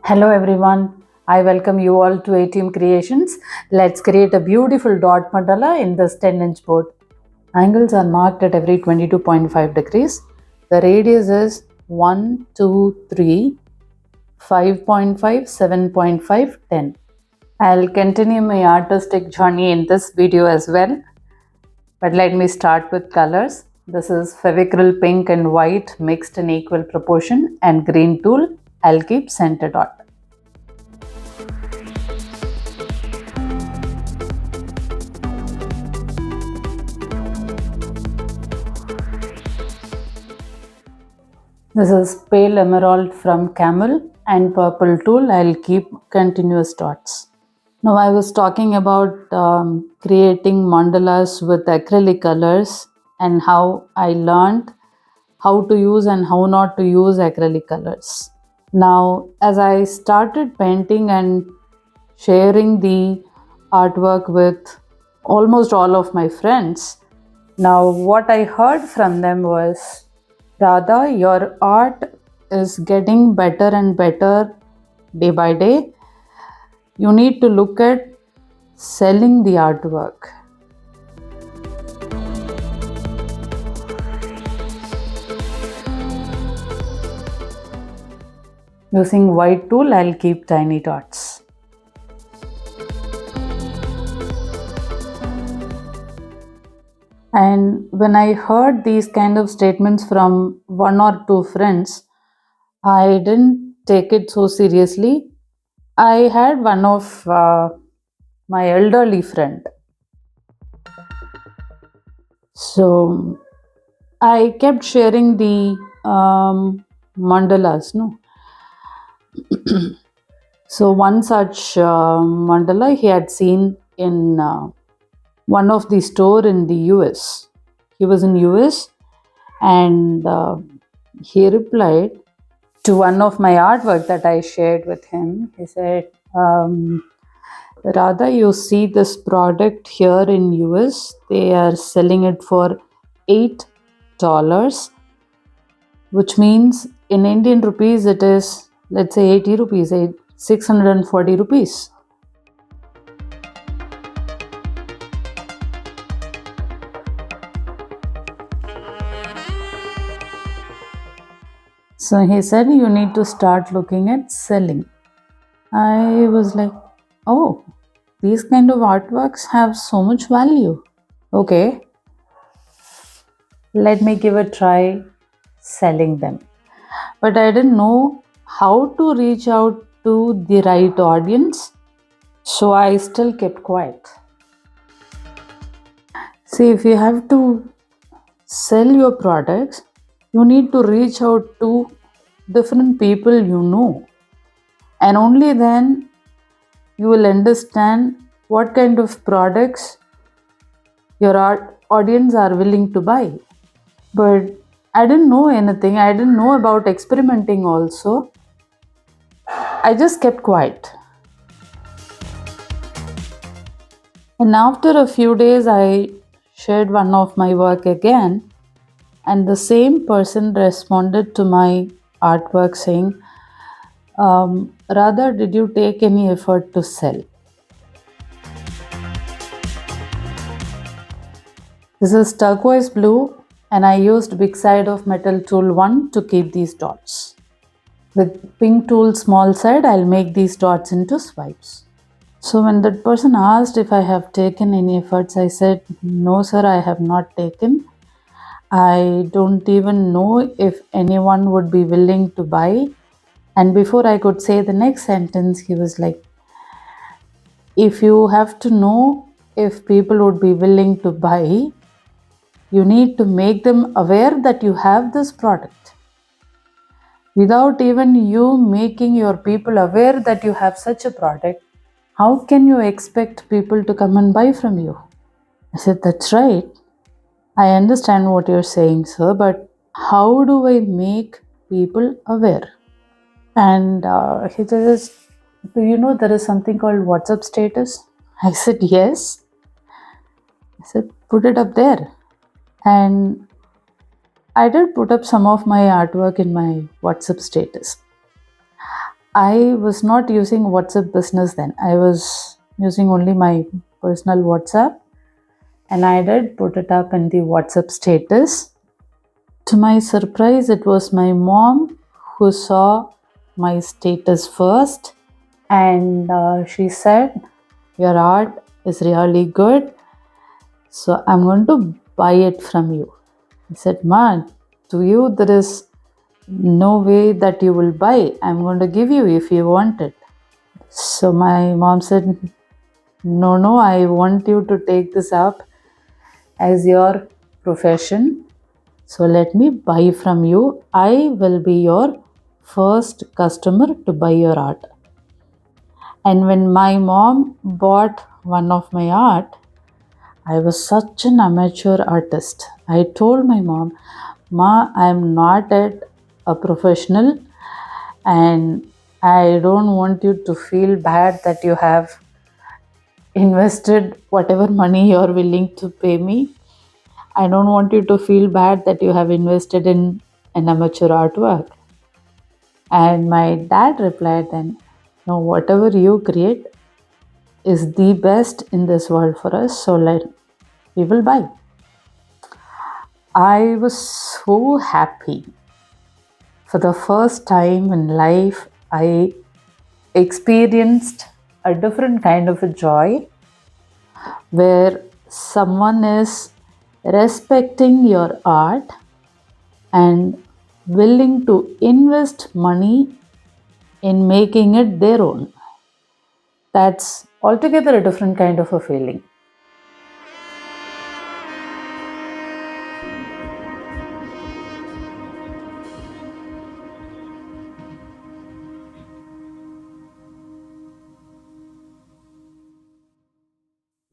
Hello everyone, I welcome you all to ATM Creations. Let's create a beautiful dot mandala in this 10-inch board. Angles are marked at every 22.5 degrees. The radius is 1, 2, 3, 5.5, 7.5, 10. I'll continue my artistic journey in this video as well. But let me start with colors. This is Fevicryl pink and white mixed in equal proportion and green tool. I'll keep center dot. This is pale emerald from camel and purple tool. I'll keep continuous dots. Now I was talking about creating mandalas with acrylic colors and how I learned how to use and how not to use acrylic colors. Now as I started painting and sharing the artwork with almost all of my friends, now what I heard from them was, Radha, your art is getting better and better day by day. You need to look at selling the artwork. Using white tool, I'll keep tiny dots. And when I heard these kind of statements from one or two friends, I didn't take it so seriously. I had one of my elderly friend. So I kept sharing the mandalas, no? So one such mandala he had seen in one of the store in the US. He was in US and he replied to one of my artwork that I shared with him. He said, Radha, you see this product here in US, they are selling it for $8, which means in Indian rupees it is, let's say, 80 rupees, 640 rupees. So he said, you need to start looking at selling. I was like, oh, these kind of artworks have so much value. Okay, let me give a try selling them. But I didn't know how to reach out to the right audience, so I still kept quiet. See, if you have to sell your products, you need to reach out to different people you know, and only then you will understand what kind of products your audience are willing to buy. But I didn't know anything. I didn't know about experimenting also. I just kept quiet. And after a few days, I shared one of my work again, and the same person responded to my artwork saying, Radha, did you take any effort to sell? This is turquoise blue, and I used big side of metal tool 1 to keep these dots. With pink tool small side, I'll make these dots into swipes. So when that person asked if I have taken any efforts, I said, no sir, I have not taken. I don't even know if anyone would be willing to buy. And before I could say the next sentence, he was like, if you have to know if people would be willing to buy, you need to make them aware that you have this product. Without even you making your people aware that you have such a product, how can you expect people to come and buy from you? I said, that's right. I understand what you're saying, sir, but how do I make people aware? And he says, do you know there is something called WhatsApp status? I said, yes. I said, put it up there. And I did put up some of my artwork in my WhatsApp status. I was not using WhatsApp business then. I was using only my personal WhatsApp, and I did put it up in the WhatsApp status. To my surprise, it was my mom who saw my status first, and she said, "Your art is really good, so I'm going to buy it from you." I said, "Ma, to you, there is no way that you will buy. I'm going to give you if you want it." So my mom said, "No, no, I want you to take this up as your profession. So let me buy from you. I will be your first customer to buy your art." And when my mom bought one of my art, I was such an amateur artist. I told my mom, "Ma, I'm not at a professional, and I don't want you to feel bad that you have invested whatever money you're willing to pay me. I don't want you to feel bad that you have invested in an amateur artwork." And my dad replied then, "No, whatever you create is the best in this world for us, so we will buy." I was so happy. For the first time in life, I experienced a different kind of a joy where someone is respecting your art and willing to invest money in making it their own. That's altogether a different kind of a feeling.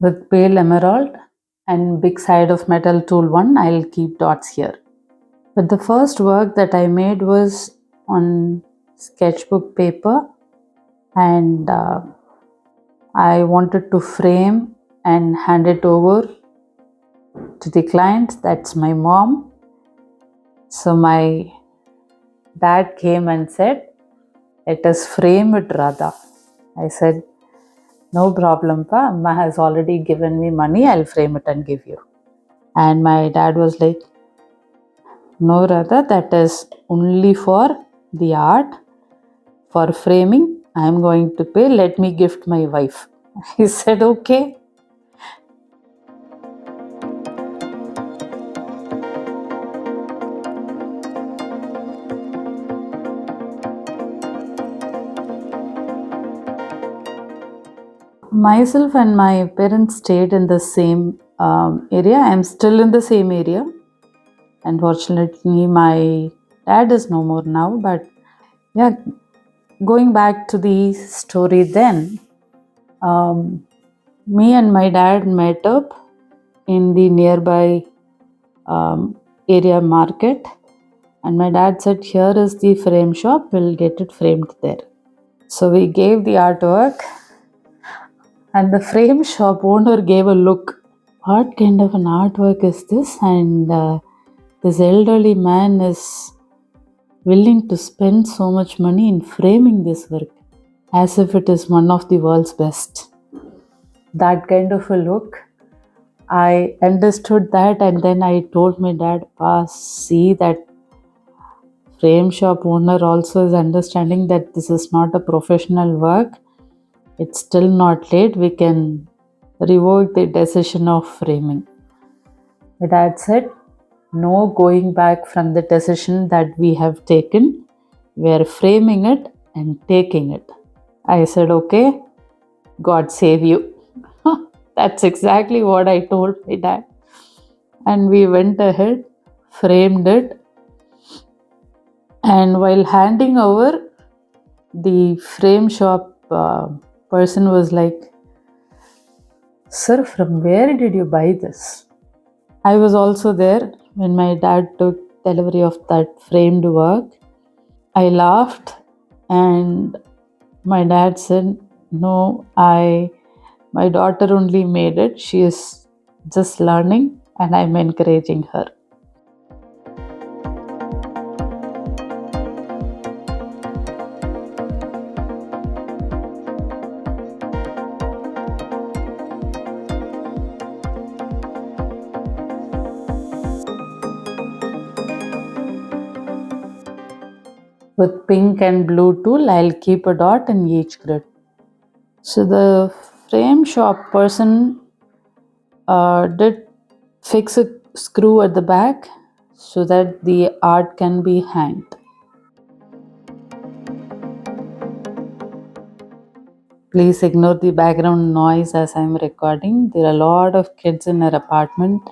With pale emerald and big side of metal tool 1, I'll keep dots here. But the first work that I made was on sketchbook paper, and I wanted to frame and hand it over to the client. That's my mom. So my dad came and said, "Let us frame it, Radha." I said, "No problem, Pa. Amma has already given me money. I'll frame it and give you." And my dad was like, "No, Radha, that is only for the art. For framing, I'm going to pay. Let me gift my wife." He said, "Okay." Myself and my parents stayed in the same area. I'm still in the same area. Unfortunately, my dad is no more now. But yeah, going back to the story then, me and my dad met up in the nearby area market. And my dad said, "Here is the frame shop. We'll get it framed there." So we gave the artwork, and the frame shop owner gave a look. What kind of an artwork is this? And this elderly man is willing to spend so much money in framing this work as if it is one of the world's best. That kind of a look. I understood that, and then I told my dad, "Pa, see that frame shop owner also is understanding that this is not a professional work. It's still not late. We can revoke the decision of framing." My dad said, "No going back from the decision that we have taken. We are framing it and taking it." I said, "Okay, God save you." That's exactly what I told my dad. And we went ahead, framed it, and while handing over, the frame shop person was like, "Sir, from where did you buy this?" I was also there when my dad took delivery of that framed work. I laughed, and my dad said, "No, my daughter only made it. She is just learning, and I'm encouraging her." With pink and blue tool, I'll keep a dot in each grid. So the frame shop person did fix a screw at the back so that the art can be hanged. Please ignore the background noise as I'm recording. There are a lot of kids in our apartment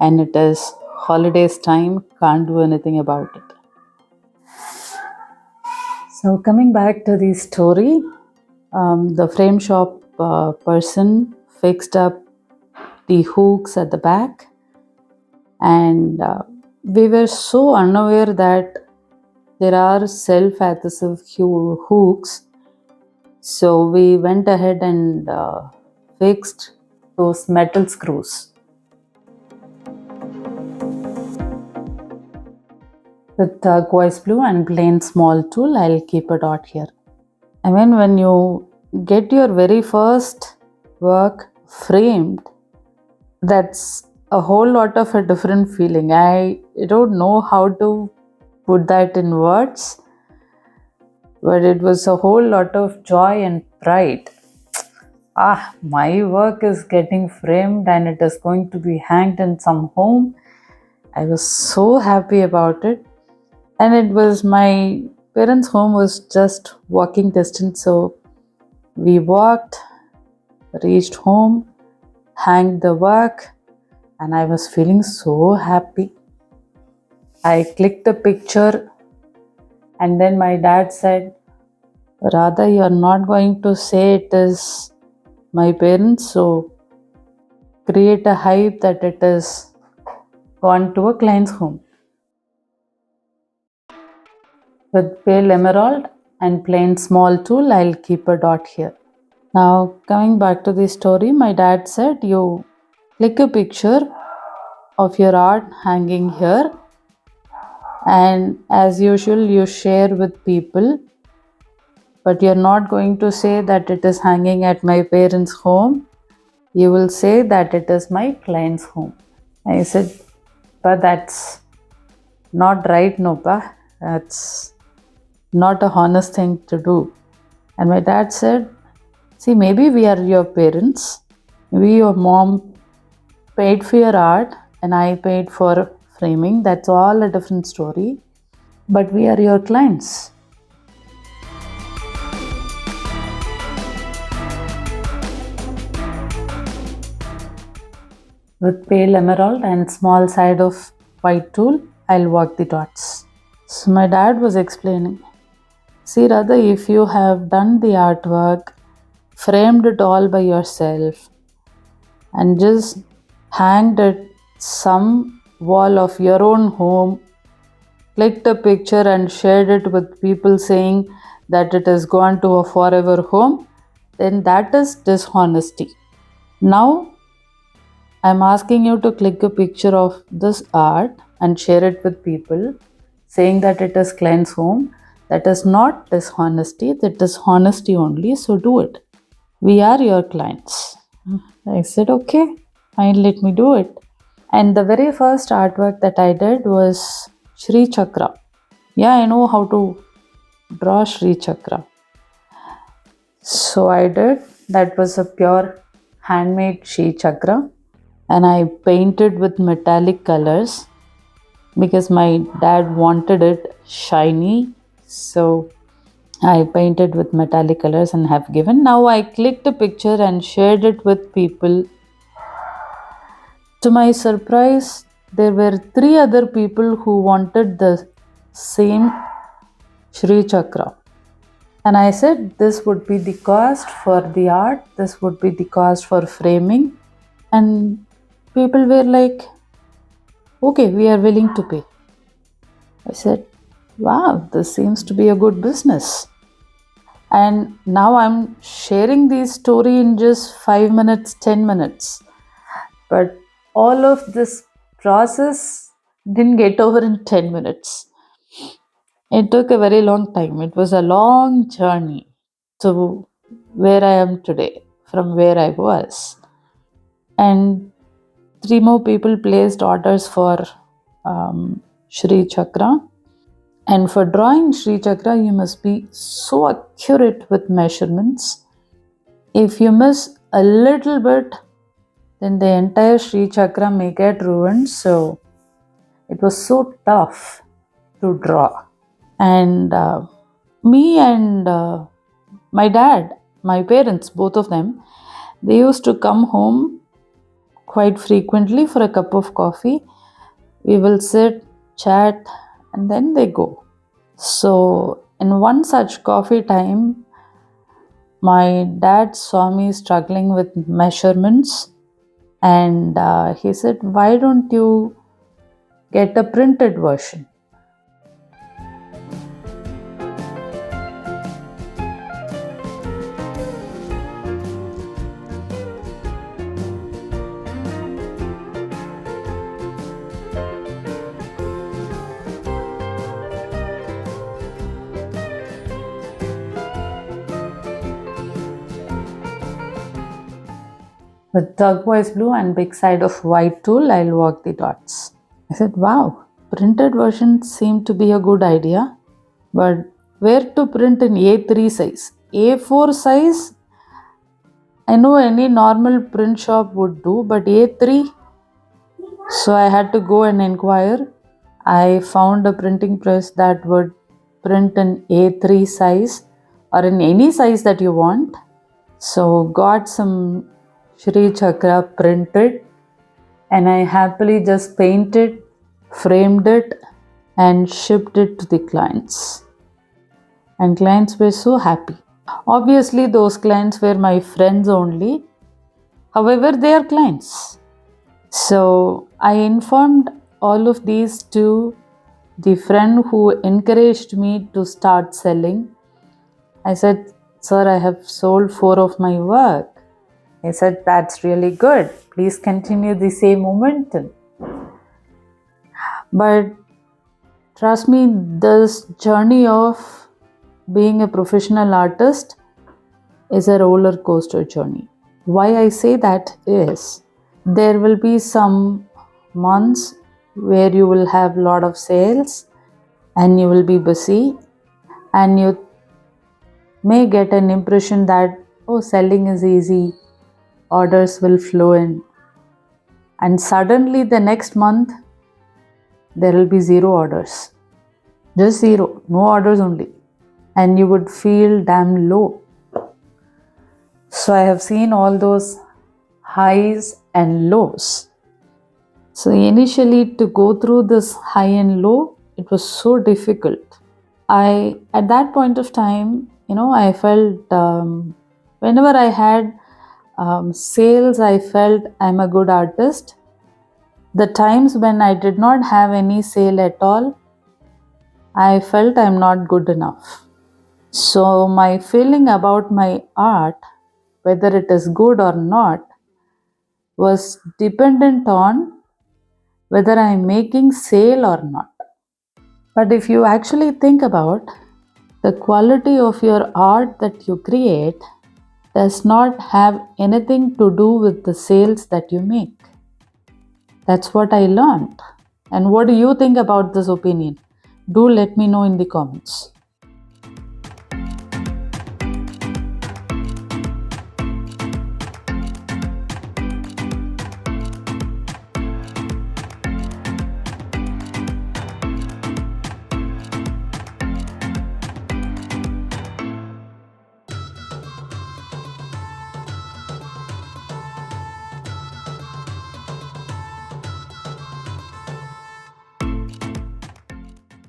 and it is holidays time, can't do anything about it. So coming back to the story, the frame shop person fixed up the hooks at the back, and we were so unaware that there are self-adhesive hooks. So we went ahead and fixed those metal screws. With turquoise blue and plain small tool, I'll keep a dot here. I mean, when you get your very first work framed, that's a whole lot of a different feeling. I don't know how to put that in words, but it was a whole lot of joy and pride. My work is getting framed and it is going to be hanged in some home. I was so happy about it. And it was my parents' home was just walking distance, so we walked, reached home, hanged the work, and I was feeling so happy. I clicked the picture, and then my dad said, Radha, you're not going to say it is my parents, so create a hype that it is gone to a client's home. With pale emerald and plain small tool, I'll keep a dot here. Now, coming back to the story, my dad said, you click a picture of your art hanging here, and as usual, you share with people, but you're not going to say that it is hanging at my parents' home. You will say that it is my client's home. I said, but that's not right, no, pa. That's not a honest thing to do. And my dad said, see, maybe we are your parents. Maybe your mom paid for your art and I paid for framing. That's all a different story. But we are your clients. With pale emerald and small side of white tool, I'll work the dots. So my dad was explaining, see Radha, if you have done the artwork, framed it all by yourself, and just hanged it some wall of your own home, clicked a picture and shared it with people saying that it has gone to a forever home, then that is dishonesty. Now I'm asking you to click a picture of this art and share it with people saying that it is client's home. That is not dishonesty, that is honesty only, so do it. We are your clients. I said, okay, fine, let me do it. And the very first artwork that I did was Shri Chakra. Yeah, I know how to draw Shri Chakra. So I did. That was a pure handmade Shri Chakra. And I painted with metallic colors because my dad wanted it shiny. So I painted with metallic colors and have given. Now I clicked a picture and shared it with people. To my surprise, there were 3 other people who wanted the same Shri Chakra. And I said, this would be the cost for the art, this would be the cost for framing. And people were like, okay, we are willing to pay. I said, wow, this seems to be a good business. And now I'm sharing this story in just 5 minutes, 10 minutes. But all of this process didn't get over in 10 minutes. It took a very long time. It was a long journey to where I am today from where I was. And 3 more people placed orders for Shri Chakra. And for drawing Sri Chakra, you must be so accurate with measurements. If you miss a little bit, then the entire Sri Chakra may get ruined. So it was so tough to draw. And me and my dad, my parents, both of them, they used to come home quite frequently for a cup of coffee. We will sit, chat, and then they go. So, in one such coffee time, my dad saw me struggling with measurements and he said, "Why don't you get a printed version?" With turquoise blue and big side of white tool, I'll work the dots. I said, wow, printed version seemed to be a good idea, but where to print in A3 size? A4 size, I know any normal print shop would do, but A3, so I had to go and inquire. I found a printing press that would print in A3 size or in any size that you want. So got some Shri Chakra printed and I happily just painted, framed it and shipped it to the clients. And clients were so happy. Obviously those clients were my friends only. However, they are clients. So I informed all of these to the friend who encouraged me to start selling. I said, "Sir, I have sold 4 of my work." He said, "That's really good. Please continue the same momentum." But trust me, this journey of being a professional artist is a roller coaster journey. Why I say that is, there will be some months where you will have a lot of sales and you will be busy and you may get an impression that, oh, selling is easy, orders will flow in. And suddenly the next month, there will be 0 orders. Just 0, no orders only. And you would feel damn low. So I have seen all those highs and lows. So initially to go through this high and low, it was so difficult. At that point of time, I felt whenever I had sales, I felt I'm a good artist. The times when I did not have any sale at all, I felt I'm not good enough. So my feeling about my art, whether it is good or not, was dependent on whether I'm making sale or not. But if you actually think about the quality of your art that you create does not have anything to do with the sales that you make. That's what I learned. And what do you think about this opinion? Do let me know in the comments.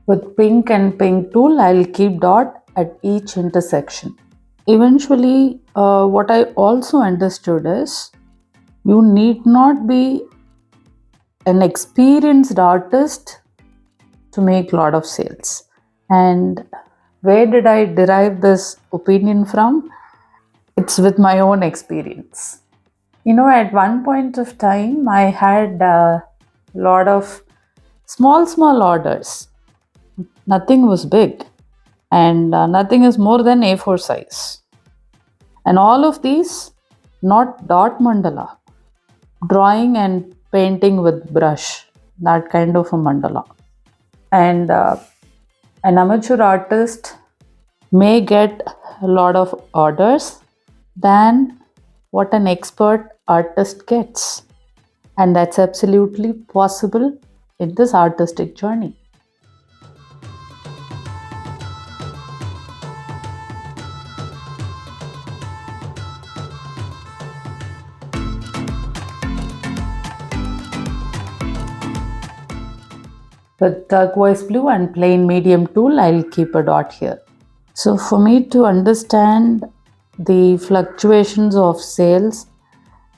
With pink and pink tool, I'll keep dot at each intersection. Eventually, what I also understood is you need not be an experienced artist to make a lot of sales. And where did I derive this opinion from? It's with my own experience. At one point of time, I had a lot of small orders. Nothing was big and nothing is more than A4 size. And all of these, not dot mandala, drawing and painting with brush, that kind of a mandala. And An amateur artist may get a lot of orders than what an expert artist gets. And that's absolutely possible in this artistic journey. With turquoise blue and plain medium tool, I'll keep a dot here. So for me to understand the fluctuations of sales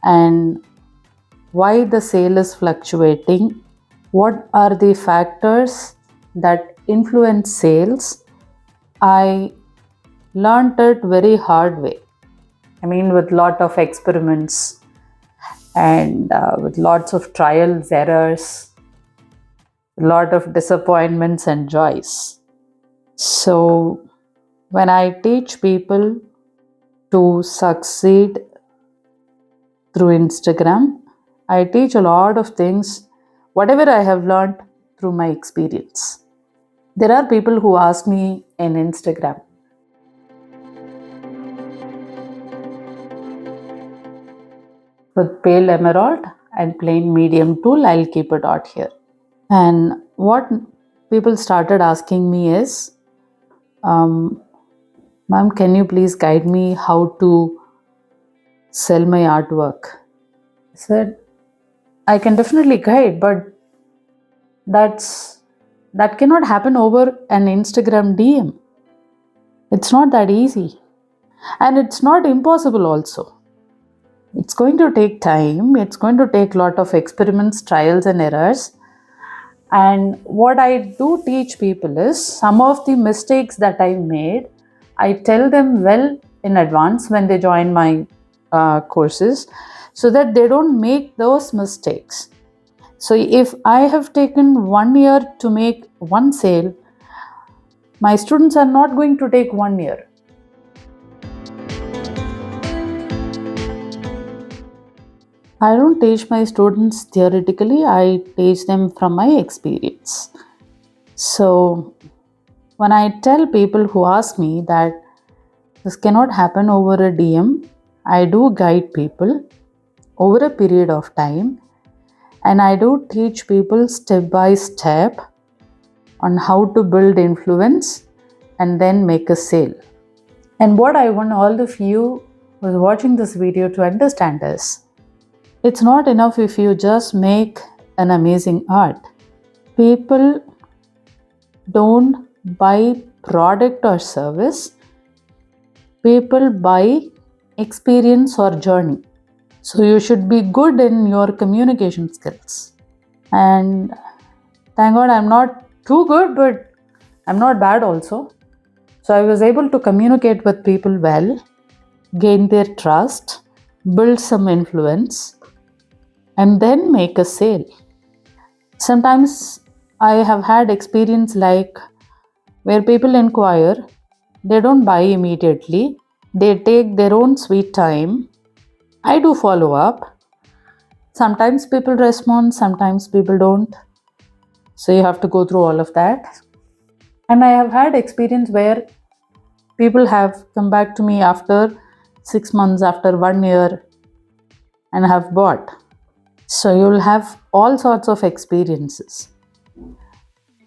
and why the sale is fluctuating, what are the factors that influence sales, I learned it very hard way. I mean, with lot of experiments and with lots of trials, errors, a lot of disappointments and joys. So when I teach people to succeed through Instagram, I teach a lot of things, whatever I have learned through my experience. There are people who ask me in Instagram, with pale emerald and plain medium tool, I'll keep a dot here. And what people started asking me is, Ma'am, can you please guide me how to sell my artwork? I said, I can definitely guide, but that cannot happen over an Instagram DM. It's not that easy. And it's not impossible also. It's going to take time. It's going to take a lot of experiments, trials and errors. And what I do teach people is some of the mistakes that I made, I tell them well in advance when they join my courses so that they don't make those mistakes. So if I have taken 1 year to make one sale, my students are not going to take 1 year. I don't teach my students theoretically, I teach them from my experience. So when I tell people who ask me that this cannot happen over a DM, I do guide people over a period of time, and I do teach people step by step on how to build influence and then make a sale. And what I want all of you who are watching this video to understand is, it's not enough if you just make an amazing art. People don't buy product or service. People buy experience or journey. So you should be good in your communication skills. And thank God I'm not too good, but I'm not bad also. So I was able to communicate with people well, gain their trust, build some influence, and then make a sale. Sometimes I have had experience like where people inquire, they don't buy immediately, they take their own sweet time. I do follow up. Sometimes people respond, sometimes people don't. So you have to go through all of that. And I have had experience where people have come back to me after 6 months, after 1 year, and have bought. So you'll have all sorts of experiences.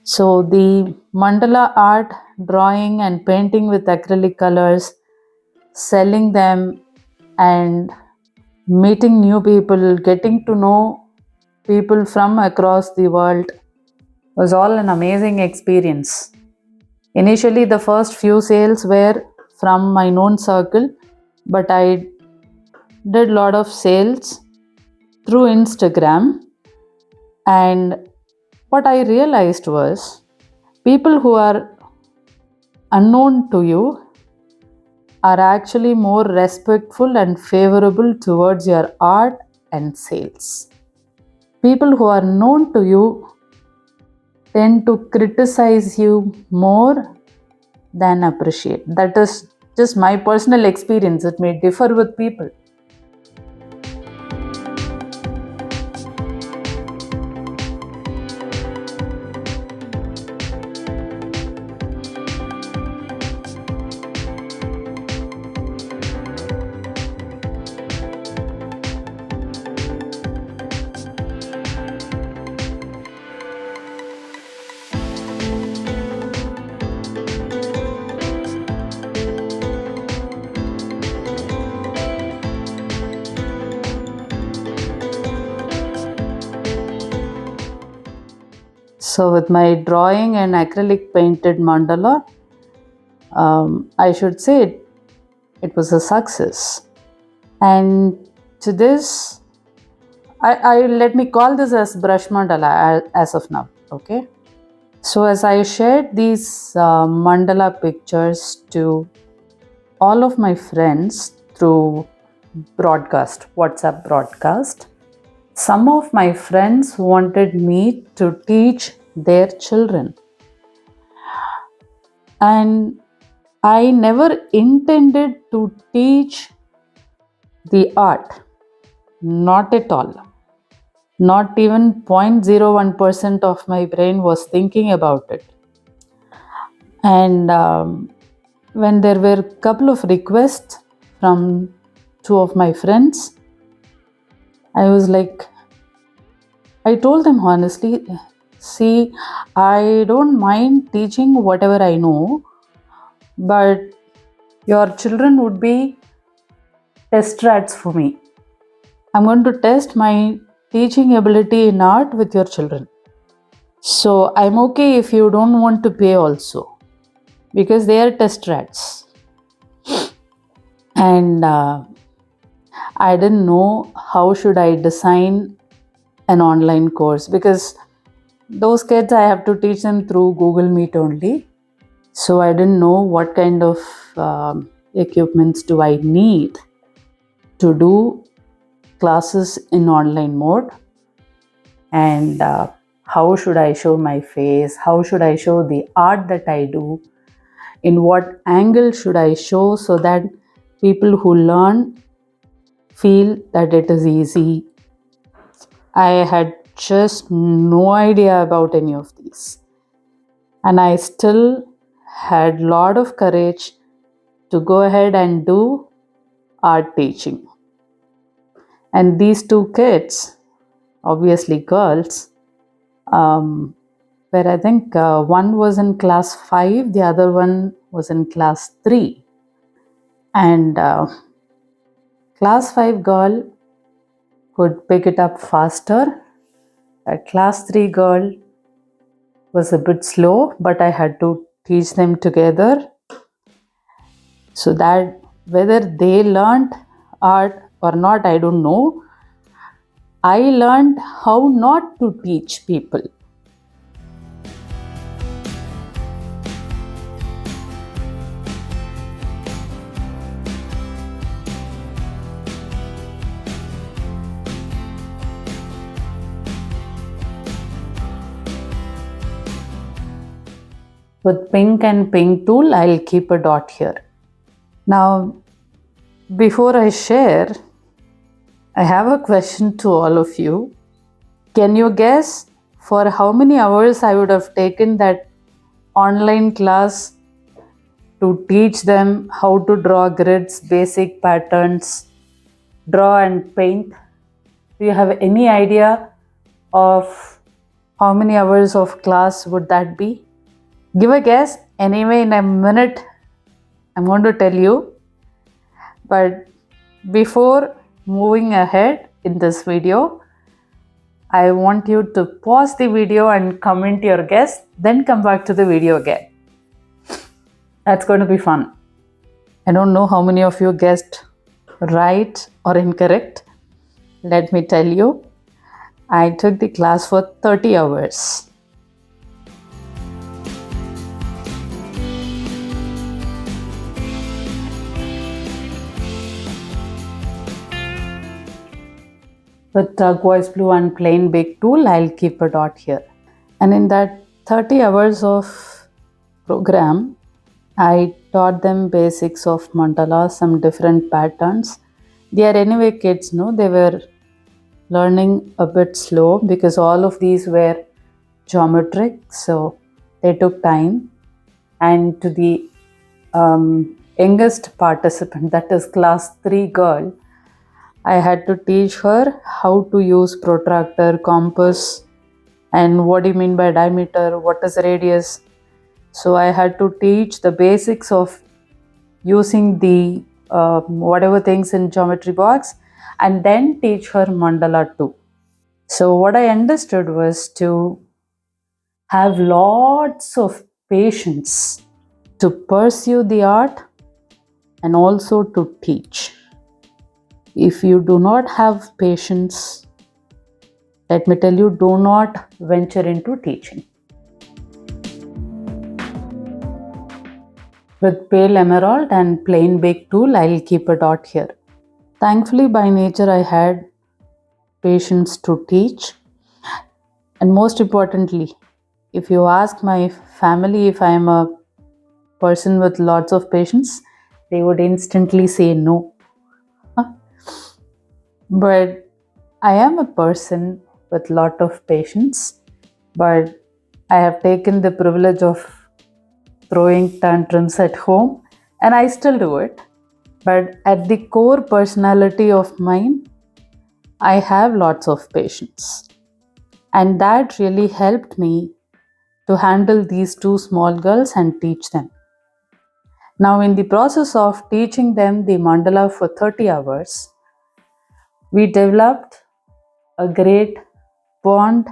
So the mandala art, drawing and painting with acrylic colors, selling them and meeting new people, getting to know people from across the world was all an amazing experience. Initially, the first few sales were from my known circle, but I did a lot of sales through Instagram. And what I realized was people who are unknown to you are actually more respectful and favorable towards your art and sales. People who are known to you tend to criticize you more than appreciate. That is just my personal experience. It may differ with people. So with my drawing and acrylic painted mandala, I should say it was a success. And to this, I let me call this as brush mandala as of now. Okay. So as I shared these mandala pictures to all of my friends through WhatsApp broadcast, some of my friends wanted me to teach their children. And I never intended to teach the art, not at all. Not even 0.01% of my brain was thinking about it. And when there were a couple of requests from two of my friends, I was like, I told them honestly, see, I don't mind teaching whatever I know, but your children would be test rats for me. I'm going to test my teaching ability in art with your children. So I'm okay if you don't want to pay also, because they are test rats. And I didn't know how should I design an online course, because those kids I have to teach them through Google Meet only. So I didn't know what kind of equipments do I need to do classes in online mode, and how should I show my face, how should I show the art that I do, in what angle should I show, so that people who learn feel that it is easy. I had just no idea about any of these, and I still had lot of courage to go ahead and do art teaching. And these two kids, obviously girls, where I think one was in class 5, the other one was in class 3. And class 5 girl could pick it up faster. A class 3 girl was a bit slow, but I had to teach them together, so that whether they learned art or not, I don't know. I learned how not to teach people. With pink and pink tool, I'll keep a dot here. Now, before I share, I have a question to all of you. Can you guess for how many hours I would have taken that online class to teach them how to draw grids, basic patterns, draw and paint? Do you have any idea of how many hours of class would that be? Give a guess. Anyway, in a minute, I'm going to tell you. But before moving ahead in this video, I want you to pause the video and comment your guess, then come back to the video again. That's going to be fun. I don't know how many of you guessed right or incorrect. Let me tell you, I took the class for 30 hours. With turquoise blue and plain big tool, I'll keep a dot here. And in that 30 hours of program, I taught them basics of mandala, some different patterns. They are anyway kids, no? They were learning a bit slow because all of these were geometric, so they took time. And to the youngest participant, that is class 3 girl, I had to teach her how to use protractor, compass, and what do you mean by diameter, what is radius. So I had to teach the basics of using the whatever things in geometry box, and then teach her mandala too. So what I understood was to have lots of patience to pursue the art and also to teach. If you do not have patience, let me tell you, do not venture into teaching. With pale emerald and plain bake tool, I'll keep a dot here. Thankfully, by nature, I had patience to teach. And most importantly, if you ask my family if I am a person with lots of patience, they would instantly say no. But I am a person with lot of patience, but I have taken the privilege of throwing tantrums at home, and I still do it. But at the core personality of mine, I have lots of patience. And that really helped me to handle these two small girls and teach them. Now, in the process of teaching them the mandala for 30 hours, we developed a great bond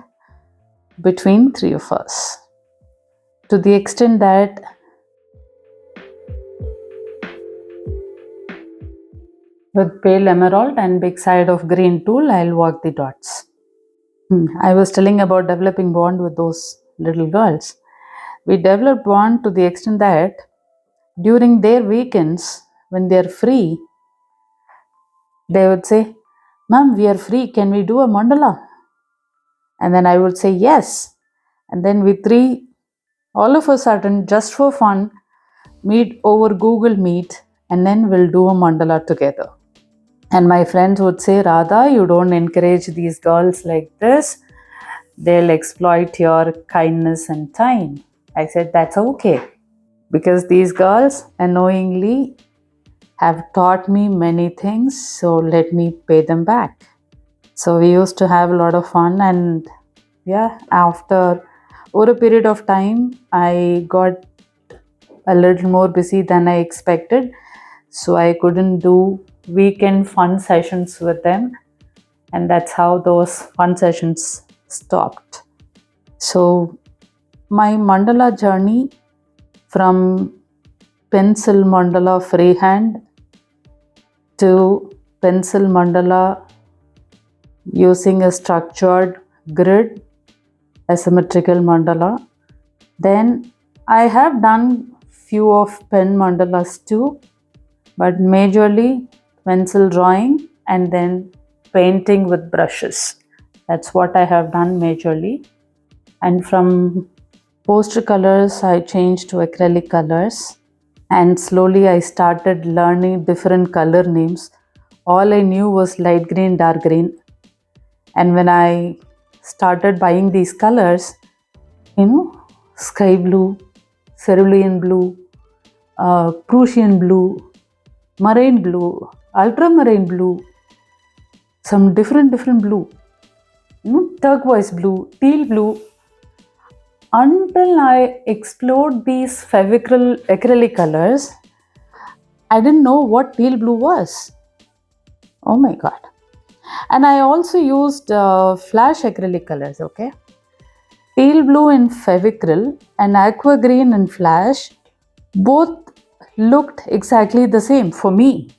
between three of us. To the extent that with pale emerald and big side of green tool, I'll work the dots. I was telling about developing bond with those little girls. We developed bond to the extent that during their weekends, when they're free, they would say, "Ma'am, we are free. Can we do a mandala?" And then I would say, "Yes." And then we three, all of a sudden, just for fun, meet over Google Meet and then we'll do a mandala together. And my friends would say, "Radha, you don't encourage these girls like this. They'll exploit your kindness and time." I said, "That's okay. Because these girls unknowingly have taught me many things, so let me pay them back." So we used to have a lot of fun, and yeah, after over a period of time, I got a little more busy than I expected, so I couldn't do weekend fun sessions with them, and that's how those fun sessions stopped. So my mandala journey from pencil mandala freehand to pencil mandala using a structured grid asymmetrical mandala. Then I have done few of pen mandalas too, but majorly pencil drawing and then painting with brushes. That's what I have done majorly. And from poster colors, I changed to acrylic colors. And slowly I started learning different color names. All I knew was light green, dark green. And when I started buying these colors, sky blue, cerulean blue, Prussian blue, marine blue, ultramarine blue, some different blue, turquoise blue, teal blue. Until I explored these Fevicryl acrylic colors, I didn't know what teal blue was. Oh my god. And I also used flash acrylic colors, okay? Teal blue in Fevicryl and aqua green in flash both looked exactly the same for me.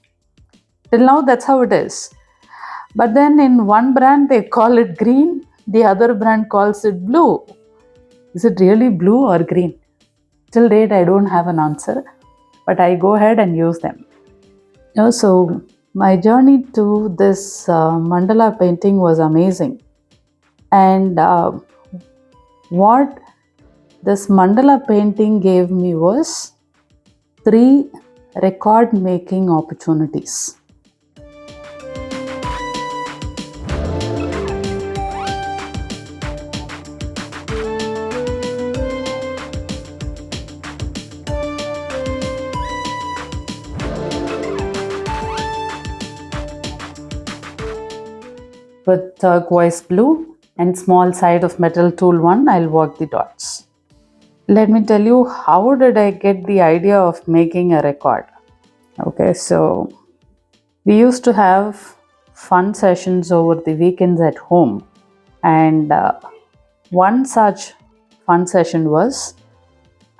Till now, that's how it is. But then in one brand, they call it green, the other brand calls it blue. Is it really blue or green? Till date, I don't have an answer, but I go ahead and use them. So my journey to this mandala painting was amazing. And what this mandala painting gave me was 3 record making opportunities. With turquoise blue and small side of metal tool 1, I'll work the dots. Let me tell you, how did I get the idea of making a record? Okay, so we used to have fun sessions over the weekends at home, and one such fun session was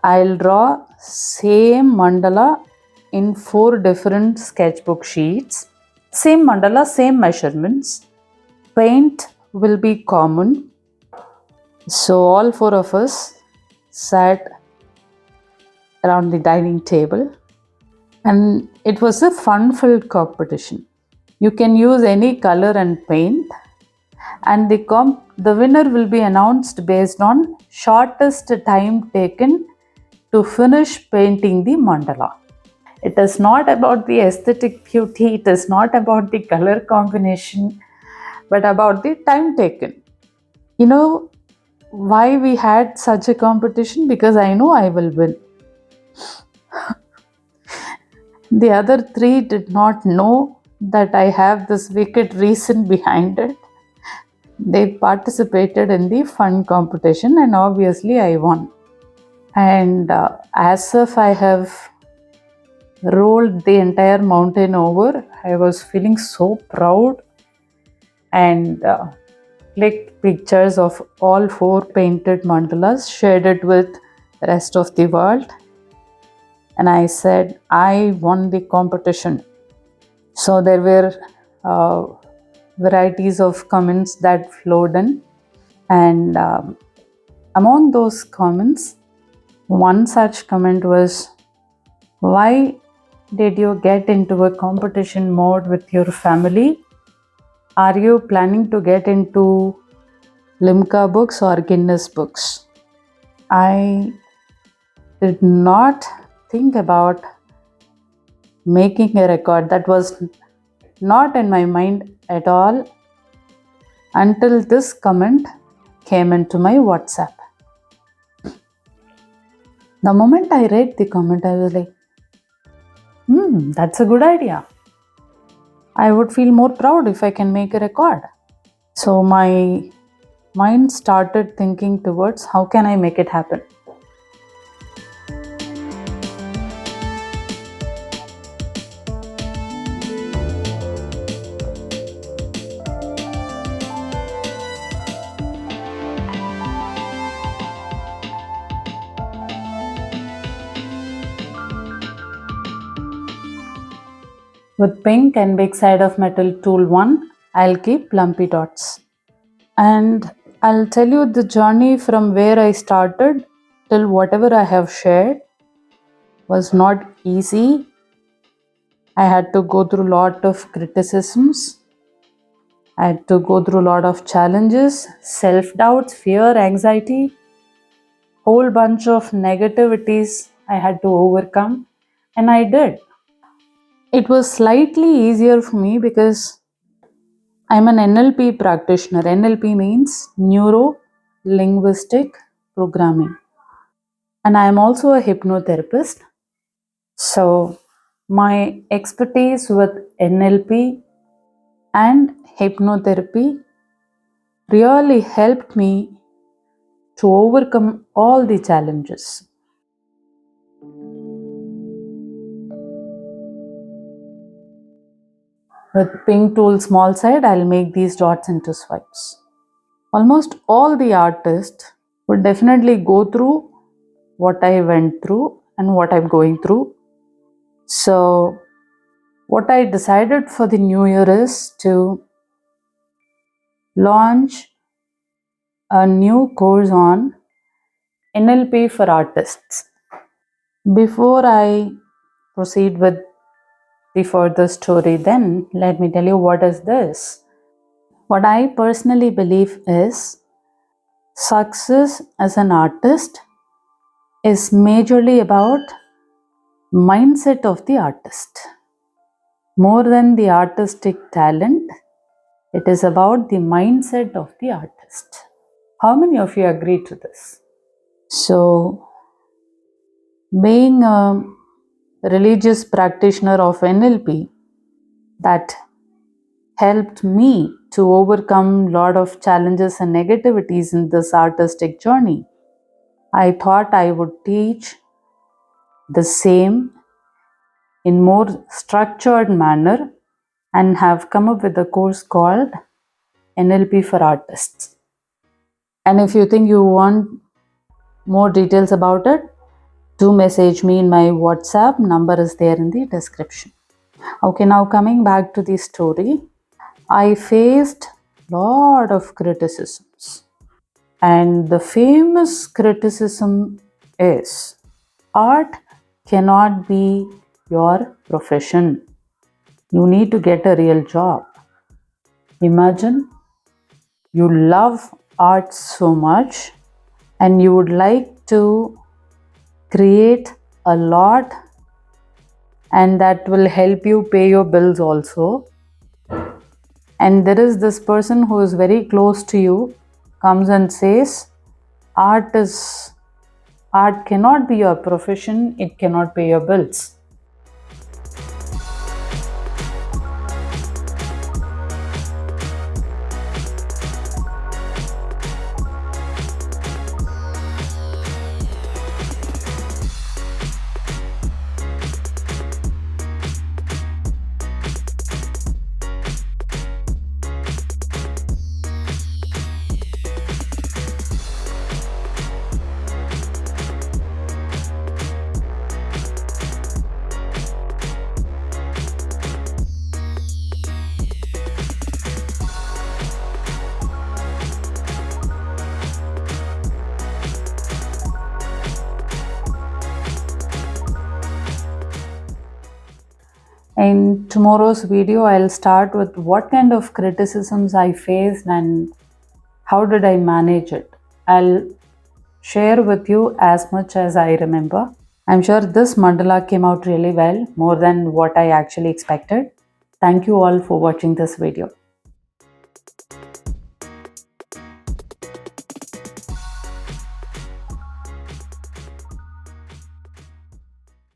I'll draw same mandala in 4 different sketchbook sheets. Same mandala, same measurements. Paint will be common. So all 4 of us sat around the dining table and it was a fun-filled competition. You can use any color and paint, and the winner will be announced based on shortest time taken to finish painting the mandala. It is not about the aesthetic beauty, it is not about the color combination, but about the time taken. You know why we had such a competition? Because I know I will win. The other 3 did not know that I have this wicked reason behind it. They participated in the fun competition and obviously I won. And as if I have rolled the entire mountain over, I was feeling so proud and clicked pictures of all 4 painted mandalas, shared it with the rest of the world. And I said, I won the competition. So there were varieties of comments that flowed in. And among those comments, one such comment was, why did you get into a competition mode with your family? Are you planning to get into Limca books or Guinness books? I did not think about making a record. That was not in my mind at all until this comment came into my WhatsApp. The moment I read the comment, I was like, that's a good idea. I would feel more proud if I can make a record. So my mind started thinking towards how can I make it happen. With pink and big side of metal tool 1, I'll keep lumpy dots. And I'll tell you the journey from where I started till whatever I have shared was not easy. I had to go through a lot of criticisms. I had to go through a lot of challenges, self-doubts, fear, anxiety, whole bunch of negativities I had to overcome, and I did. It was slightly easier for me because I'm an NLP practitioner. NLP means Neuro Linguistic Programming. And I am also a hypnotherapist. So, my expertise with NLP and hypnotherapy really helped me to overcome all the challenges. With pink tool small side, I'll make these dots into swipes. Almost all the artists would definitely go through what I went through and what I'm going through. So, what I decided for the new year is to launch a new course on NLP for artists. Before I proceed with the further story, then let me tell you what is this. What I personally believe is success as an artist is majorly about mindset of the artist. More than the artistic talent, it is about the mindset of the artist. How many of you agree to this? So, being a religious practitioner of NLP, that helped me to overcome a lot of challenges and negativities in this artistic journey. I thought I would teach the same in more structured manner and have come up with a course called NLP for Artists. And if you think you want more details about it, do message me in my WhatsApp. Number is there in the description. Okay, now coming back to the story. I faced lot of criticisms. And the famous criticism is art cannot be your profession. You need to get a real job. Imagine you love art so much and you would like to create a lot, and that will help you pay your bills also. And there is this person who is very close to you comes and says art cannot be your profession, it cannot pay your bills. In tomorrow's video, I'll start with what kind of criticisms I faced and how did I manage it. I'll share with you as much as I remember. I'm sure this mandala came out really well, more than what I actually expected. Thank you all for watching this video.